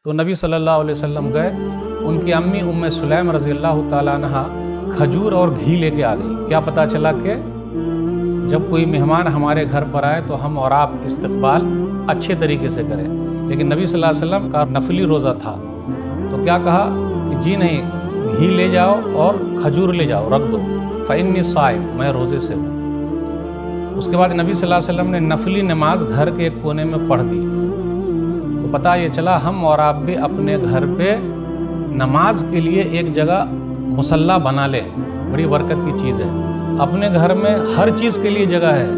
تو نبی صلی اللہ علیہ وسلم گئے، ان کی امی ام سلیم رضی اللہ تعالیٰ عنہ کھجور اور گھی لے کے آ گئی۔ کیا پتہ چلا کہ جب کوئی مہمان ہمارے گھر پر آئے تو ہم اور آپ استقبال اچھے طریقے سے کریں، لیکن نبی صلی اللہ علیہ وسلم کا نفلی روزہ تھا تو کیا کہا کہ جی نہیں، گھی لے جاؤ اور کھجور لے جاؤ، رکھ دو، فإنی صائم، میں روزے سے ہوں۔ اس کے بعد نبی صلی اللہ علیہ وسلم نے نفلی نماز گھر کے ایک کونے میں پڑھ دی۔ تو پتہ یہ چلا ہم اور آپ بھی اپنے گھر پہ نماز کے لیے ایک جگہ مصلی بنا لیں، بڑی برکت کی چیز ہے۔ اپنے گھر میں ہر چیز کے لیے جگہ ہے،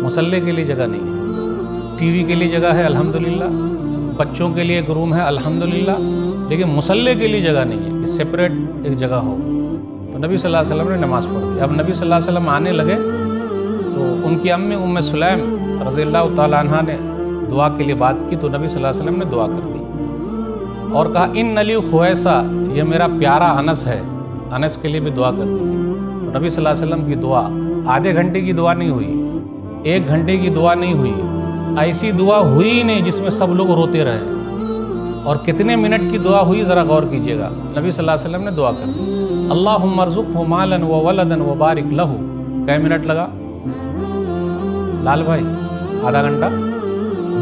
مصلی کے لیے جگہ نہیں ہے۔ ٹی وی کے لیے جگہ ہے الحمدللہ، بچوں کے لیے ایک روم ہے الحمدللہ، لیکن مصلی کے لیے جگہ نہیں ہے کہ سپریٹ ایک جگہ ہو۔ تو نبی صلی اللہ علیہ وسلم نے نماز پڑھ دی۔ اب نبی صلی اللہ علیہ وسلم آنے لگے تو ان کی امی ام سلیم رضی اللہ تعالیٰ عنہ نے دعا کے لیے بات کی، تو نبی صلی اللہ علیہ وسلم نے دعا کر دی اور کہا ان لی خویسہ، یہ میرا پیارا انس ہے، انس کے لیے بھی دعا کر دی۔ تو نبی صلی اللہ علیہ وسلم کی دعا آدھے گھنٹے کی دعا نہیں ہوئی، 1 گھنٹے کی دعا نہیں ہوئی، ایسی دعا ہوئی ہی نہیں جس میں سب لوگ روتے رہے۔ اور کتنے منٹ کی دعا ہوئی ذرا غور کیجئے گا۔ نبی صلی اللہ علیہ وسلم نے دعا کر دی اللہم ارزقہ مالا وولدا وبارک لہ۔ کئے منٹ لگا لال بھائی؟ آدھا گھنٹہ؟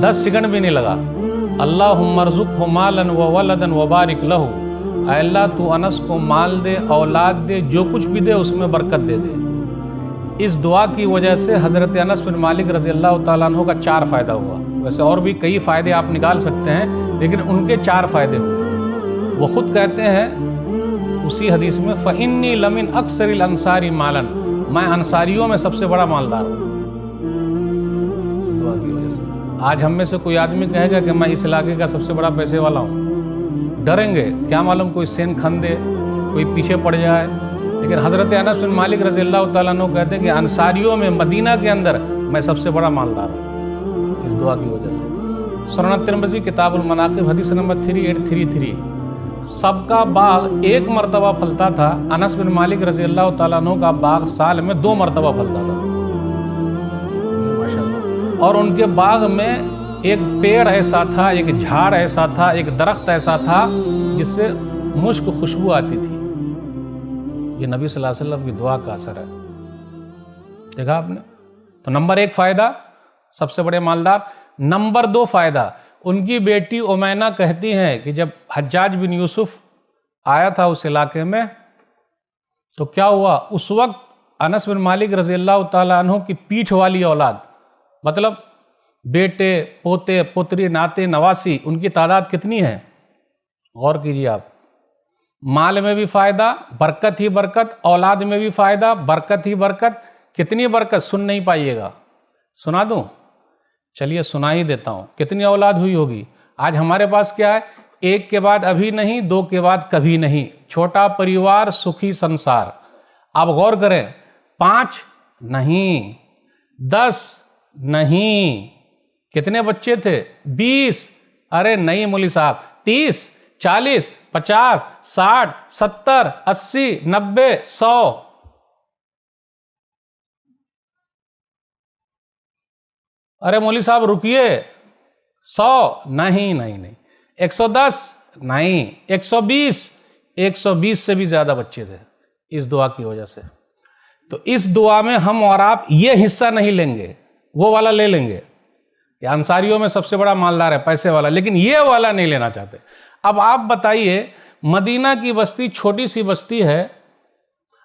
10 سیکنڈ بھی نہیں لگا۔ اللہم ارزقہ مالا وولدا وبارک لہ، اے اللہ تو انس کو مال دے، اولاد دے، جو کچھ بھی دے اس میں برکت دے دے۔ اس دعا کی وجہ سے حضرت انس بن مالک رضی اللہ تعالیٰ عنہ کا 4 فائدہ ہوا۔ ویسے اور بھی کئی فائدے آپ نکال سکتے ہیں، لیکن ان کے 4 فائدے ہوئے۔ وہ خود کہتے ہیں اسی حدیث میں فإنی لمن اکثر الانصار مالا، میں انصاریوں میں سب سے بڑا مالدار ہوں اس دعا کی وجہ سے۔ آج ہم میں سے کوئی آدمی کہے گا کہ میں اس علاقے کا سب سے بڑا پیسے والا ہوں، ڈریں گے، کیا معلوم کوئی سین کھن دے، کوئی پیچھے پڑ جائے۔ لیکن حضرت انس بن مالک رضی اللہ تعالیٰ عنہ کہتے ہیں کہ انصاریوں میں مدینہ کے اندر میں سب سے بڑا مالدار ہوں اس دعا کی وجہ سے۔ سنن ترمذی کتاب المناقب حدیث نمبر 3833، سب کا باغ 1 مرتبہ پھلتا تھا، انس بن مالک رضی اللہ تعالیٰ عنہ کا باغ سال میں 2 مرتبہ پھلتا تھا ماشاءاللہ۔ اور ان کے باغ میں ایک پیڑ ایسا تھا، ایک جھاڑ ایسا تھا، ایک درخت ایسا تھا جس سے مشک خوشبو آتی تھی۔ یہ نبی صلی اللہ علیہ وسلم کی دعا کا اثر ہے، دیکھا آپ نے۔ تو نمبر 1 فائدہ، سب سے بڑے مالدار۔ نمبر 2 فائدہ، ان کی بیٹی امینا کہتی ہیں کہ جب حجاج بن یوسف آیا تھا اس علاقے میں تو کیا ہوا، اس وقت انس بن مالک رضی اللہ تعالیٰ عنہ کی پیٹھ والی اولاد، مطلب بیٹے، پوتے، پتری، ناتے، نواسی، ان کی تعداد کتنی ہے؟ غور کیجیے آپ۔ مال میں بھی فائدہ، برکت ہی برکت، اولاد میں بھی فائدہ، برکت ہی برکت۔ کتنی برکت سن نہیں پائیے گا، سنا دوں؟ چلیے سنا ہی دیتا ہوں۔ کتنی اولاد ہوئی ہوگی؟ آج ہمارے پاس کیا ہے؟ 1 کے بعد ابھی نہیں، 2 کے بعد کبھی نہیں، چھوٹا پریوار سکھی سنسار۔ آپ غور کریں، 5 نہیں، 10 نہیں، کتنے بچے تھے؟ 20، ارے نہیں مولوی صاحب، 30، 40، 50، 60، 70، 80، 90، 100۔ ارے مولوی صاحب رکیے، 100 نہیں نہیں نہیں، 110 نہیں، 120 سے بھی زیادہ بچے تھے اس دعا کی وجہ سے۔ تو اس دعا میں ہم اور آپ یہ حصہ نہیں لیں گے، وہ والا لے لیں گے کہ انصاریوں میں سب سے بڑا مالدار ہے، پیسے والا، لیکن یہ والا نہیں لینا چاہتے۔ اب آپ بتائیے، مدینہ کی بستی چھوٹی سی بستی ہے،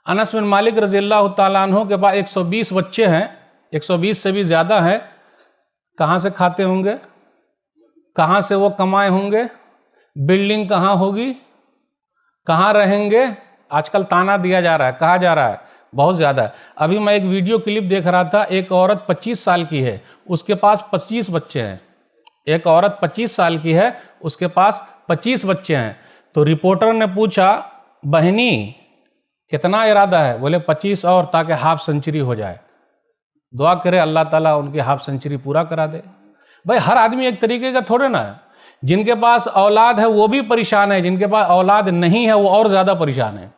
انس بن مالک رضی اللہ تعالیٰ عنہ کے پاس 120 بچے ہیں، 120 سے بھی زیادہ ہیں، کہاں سے کھاتے ہوں گے؟ کہاں سے وہ کمائے ہوں گے؟ بلڈنگ کہاں ہوگی؟ کہاں رہیں گے؟ آج کل تانا دیا جا رہا ہے، کہا جا رہا ہے بہت زیادہ ہے۔ ابھی میں ایک ویڈیو کلپ دیکھ رہا تھا، ایک عورت 25 سال کی ہے، اس کے پاس 25 بچے ہیں۔ ایک عورت 25 سال کی ہے، اس کے پاس 25 بچے ہیں۔ تو رپورٹر نے پوچھا بہنی کتنا ارادہ ہے؟ بولے 25 اور، تاکہ ہاف سنچری ہو جائے۔ دعا کرے اللہ تعالیٰ ان کی ہاف سنچری پورا کرا دے۔ بھائی ہر آدمی ایک طریقے کا تھوڑے نا ہے، جن کے پاس اولاد ہے وہ بھی پریشان ہے، جن کے پاس اولاد نہیں ہے وہ اور زیادہ پریشان ہے۔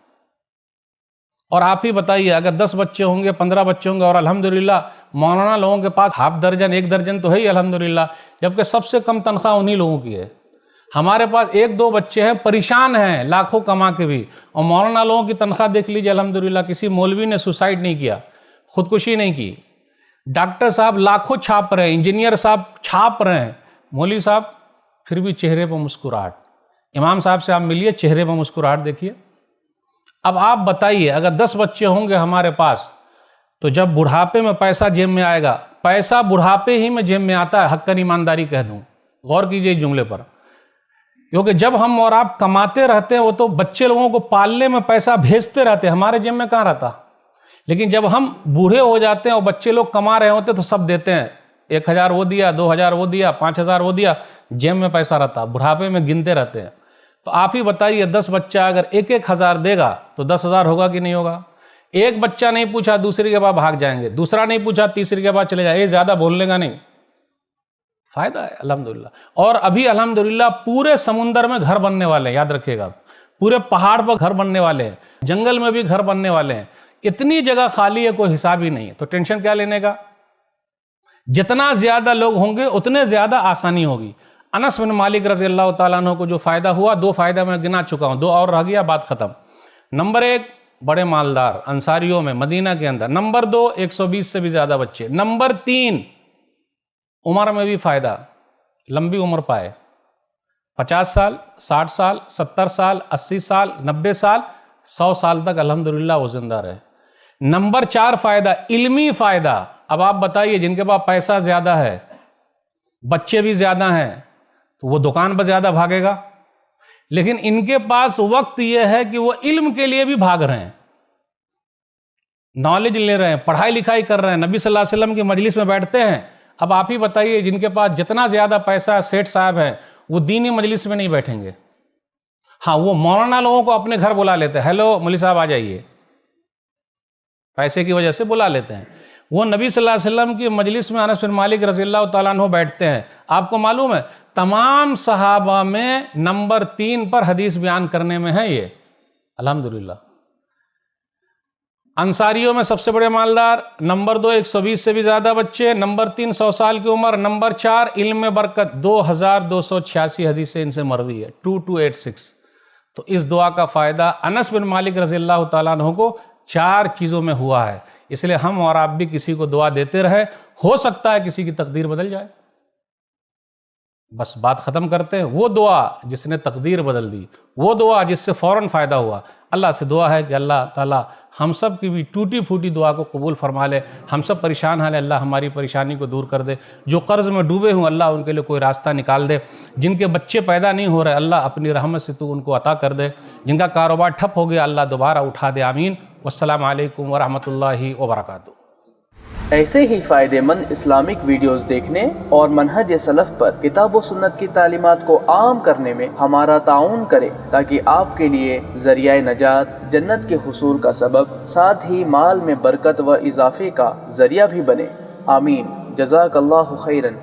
اور آپ ہی بتائیے، اگر 10 بچے ہوں گے، 15 بچے ہوں گے، اور الحمدللہ مولانا لوگوں کے پاس ½ درجن 1 درجن تو ہے ہی الحمدللہ، جبکہ سب سے کم تنخواہ انہی لوگوں کی ہے۔ ہمارے پاس 1-2 بچے ہیں پریشان ہیں لاکھوں کما کے بھی، اور مولانا لوگوں کی تنخواہ دیکھ لیجئے الحمدللہ کسی مولوی نے سوسائڈ نہیں کیا، خودکشی نہیں کی، ڈاکٹر صاحب لاکھوں چھاپ رہے ہیں، انجینئر صاحب چھاپ رہے ہیں، مولوی صاحب پھر بھی چہرے پر مسکراہٹ، امام صاحب سے آپ ملیے چہرے پر مسکراہٹ دیکھیے۔ اب آپ بتائیے اگر 10 بچے ہوں گے ہمارے پاس تو جب بڑھاپے میں پیسہ جیب میں آئے گا، پیسہ بڑھاپے ہی میں جیب میں آتا ہے، حقاً ایمانداری کہہ دوں، غور کیجئے اس جملے پر، کیونکہ جب ہم اور آپ کماتے رہتے ہیں وہ تو بچے لوگوں کو پالنے میں پیسہ بھیجتے رہتے ہیں، ہمارے جیب میں کہاں رہتا، لیکن جب ہم بوڑھے ہو جاتے ہیں اور بچے لوگ کما رہے ہوتے تو سب دیتے ہیں، 1000 وہ دیا، 2000 وہ دیا، 5000 وہ دیا، جیب میں پیسہ رہتا، بڑھاپے میں گنتے رہتے ہیں۔ تو آپ ہی بتائیے 10 بچہ اگر 1000 دے گا تو 10,000 ہوگا کہ نہیں ہوگا؟ ایک بچہ نہیں پوچھا دوسرے کے بعد بھاگ جائیں گے، دوسرا نہیں پوچھا تیسرے کے بعد چلے جائیں، یہ زیادہ بولنے کا نہیں، فائدہ ہے الحمدللہ۔ اور ابھی الحمدللہ پورے سمندر میں گھر بننے والے ہیں، یاد رکھیے گا، پورے پہاڑ پر گھر بننے والے ہیں، جنگل میں بھی گھر بننے والے ہیں، اتنی جگہ خالی ہے کوئی حساب ہی نہیں ہے، تو ٹینشن کیا لینے کا؟ جتنا زیادہ لوگ ہوں گے اتنے زیادہ آسانی ہوگی۔ انس بن مالک رضی اللہ تعالیٰ عنہ کو جو فائدہ ہوا، 2 فائدہ میں گنا چکا ہوں، 2 اور رہ گیا، بات ختم۔ نمبر 1 بڑے مالدار انصاریوں میں مدینہ کے اندر، نمبر 2 120 سے بھی زیادہ بچے، نمبر 3 عمر میں بھی فائدہ، لمبی عمر پائے، 50 سال 60 سال 70 سال 80 سال 90 سال 100 سال تک الحمدللہ وہ زندہ رہے۔ نمبر 4 فائدہ علمی فائدہ۔ اب آپ بتائیے جن کے پاس پیسہ زیادہ ہے، بچے بھی زیادہ ہیں، تو وہ دکان پر زیادہ بھاگے گا، لیکن ان کے پاس وقت یہ ہے کہ وہ علم کے لیے بھی بھاگ رہے ہیں، نالج لے رہے ہیں، پڑھائی لکھائی کر رہے ہیں، نبی صلی اللہ علیہ وسلم کی مجلس میں بیٹھتے ہیں۔ اب آپ ہی بتائیے جن کے پاس جتنا زیادہ پیسہ سیٹھ صاحب ہیں وہ دینی مجلس میں نہیں بیٹھیں گے، ہاں وہ مولانا لوگوں کو اپنے گھر بلا لیتے ہیں، ہیلو مولوی صاحب آ جائیے، پیسے کی وجہ سے بلا لیتے ہیں۔ وہ نبی صلی اللہ علیہ وسلم کی مجلس میں انس بن مالک رضی اللہ تعالیٰ عنہ بیٹھتے ہیں۔ آپ کو معلوم ہے تمام صحابہ میں نمبر 3 پر حدیث بیان کرنے میں ہے یہ الحمدللہ۔ انصاریوں میں سب سے بڑے مالدار، نمبر 2 120 سے بھی زیادہ بچے، نمبر 3 100 سال کی عمر، نمبر 4 علم میں برکت، 2286 حدیثیں ان سے مروی ہے، 2286۔ تو اس دعا کا فائدہ انس بن مالک رضی اللہ تعالیٰ عنہ کو 4 چیزوں میں ہوا ہے، اس لیے ہم اور آپ بھی کسی کو دعا دیتے رہے، ہو سکتا ہے کسی کی تقدیر بدل جائے۔ بس بات ختم کرتے ہیں، وہ دعا جس نے تقدیر بدل دی، وہ دعا جس سے فوراً فائدہ ہوا، اللہ سے دعا ہے کہ اللہ تعالیٰ ہم سب کی بھی ٹوٹی پھوٹی دعا کو قبول فرما لے، ہم سب پریشان ہیں اللہ ہماری پریشانی کو دور کر دے، جو قرض میں ڈوبے ہوں اللہ ان کے لیے کوئی راستہ نکال دے، جن کے بچے پیدا نہیں ہو رہے اللہ اپنی رحمت سے تو ان کو عطا کر دے، جن کا کاروبار ٹھپ ہو گیا اللہ دوبارہ اٹھا دے، آمین۔ والسلام علیکم ورحمۃ اللہ وبرکاتہ۔ ایسے ہی فائدہ مند اسلامک ویڈیوز دیکھنے اور منہج سلف پر کتاب و سنت کی تعلیمات کو عام کرنے میں ہمارا تعاون کریں، تاکہ آپ کے لیے ذریعہ نجات، جنت کے حصول کا سبب، ساتھ ہی مال میں برکت و اضافے کا ذریعہ بھی بنے، آمین۔ جزاک اللہ خیرن۔